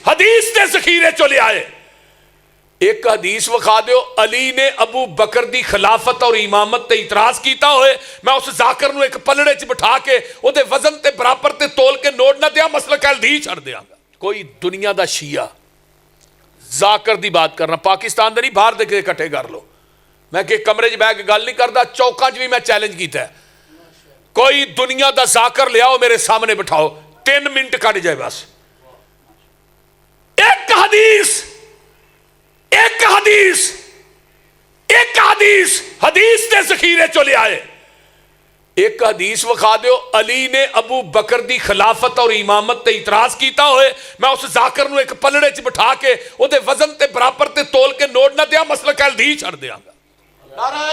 حدیث دے ذخیرے چو لے آئے. ایک حدیث وکھا دیو علی نے ابو بکر دی خلافت اور امامت تے اعتراض کیتا ہوئے میں اس ذاکر نو ایک پلڑے چ بٹھا کے او دے وزن تے برابر تے تول کے نوٹ نہ دیا مسئلہ کہل دی چھڑ دیا گا. کوئی دنیا دا شیعہ ذاکر دی بات کرنا پاکستان دے نہیں باہر دے کے کٹھے کر لو. میں کہ کمرے چ بیٹھ کے گل نہیں کردا چوکاں چ بھی میں چیلنج کیتا ہے. کوئی دنیا دا ذاکر لے آؤ میرے سامنے بٹھاؤ 3 منٹ کٹ جائے بس. ایک حدیث دے ذخیرے چو لے آئے. ایک حدیث وکھا دیو علی نے ابو بکر دی خلافت اور امامت تے اعتراض کیتا ہوئے میں اس ذاکر نو ایک پلڑے چ بٹھا کے او دے وزن تے برابر تے تول کے نوٹ نہ دیا مسئلہ کہل دی چھڑ دیا گا. نعرہ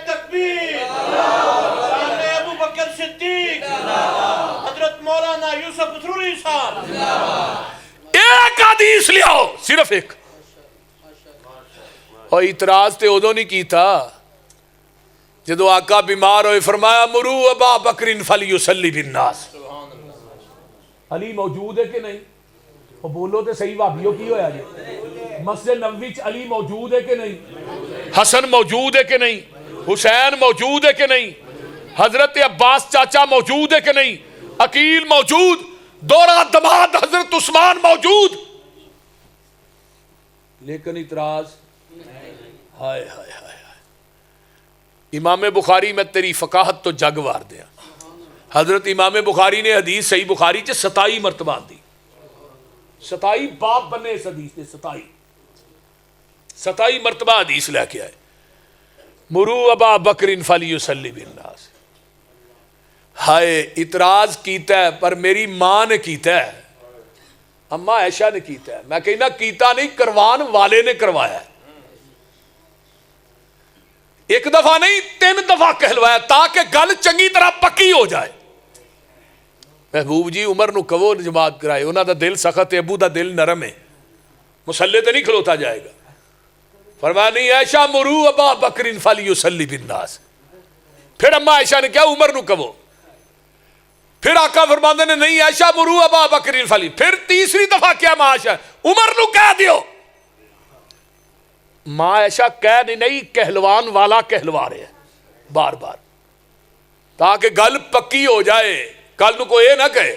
تکبیر، نعرہ ابو بکر صدیق، حضرت مولانا یوسف اتھروری صاحب. ایک حدیث لے آؤ صرف ایک. اور اعتراض تے ادو نہیں کیتا جدو آقا بیمار ہوئے فرمایا مرو ابا بکر فلیصلی بالناس. علی موجود ہے کہ نہیں؟ وہ بولو تے صحیح بھابیو کی ہویا جی. مسجد نبوی چ علی موجود ہے کہ نہیں؟ حسن موجود ہے کہ نہیں؟ حسین موجود ہے کہ نہیں؟ حضرت عباس چاچا موجود ہے کہ نہیں؟ عقیل موجود، دورہ دماد حضرت عثمان موجود. لیکن اعتراض ہائے ہائے ہائے. امام بخاری میں تیری فقاہت تو جگ وار دیا. حضرت امام بخاری نے حدیث صحیح بخاری چ 27 مرتبہ دی. 27 باب بنے اس حدیث نے 27 مرتبہ حدیث لے کے آئے. مرو ابا بکر فلیصلی بالناس. ہائے اعتراض کیتا ہے پر میری ماں نے کیتا ہے، اماں عائشہ نے کیتا ہے. میں کہنا کیتا نہیں، کروان والے نے کروایا ہے. ایک دفعہ نہیں 3 دفعہ کہلوایا تاکہ گل چنگی طرح پکی ہو جائے. محبوب جی عمر نو کہو جماعت کرائے، انہاں دا دل سخت ہے، ابو دا دل نرم ہے، مسلے تے نہیں کھلوتا جائے گا. فرمایا نہیں عائشہ مرو ابا بکر فلیصلی بالناس. پھر اماں عائشہ نے کیا عمر نو کہو. پھر آقا فرماندے نے نہیں عائشہ مرو ابا بکر فلی. پھر تیسری دفعہ کیا ماں عائشہ عمر نو کہہ دیو. ماں عائشہ کہہ نہیں کہلوان والا کہلوا رہے ہیں بار بار تاکہ گل پکی ہو جائے، کل نو کوئی نہ کہے.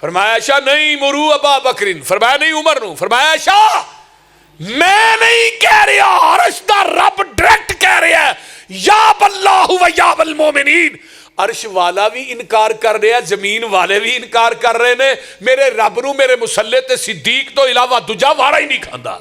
فرمایا عائشہ نہیں مرو ابا بکرین. فرمایا نہیں عمر نو. فرمایا عائشہ میں نہیں کہہ رہا، عرش دا رب ڈائریکٹ کہہ رہا ہے یا باللہ و یا بالمومنین. عرش والا بھی انکار کر رہا ہے، زمین والے بھی انکار کر رہے نے. میرے رب نو میرے مسلے تے صدیق تو علاوہ دوجا وارا ہی نہیں کھاندا.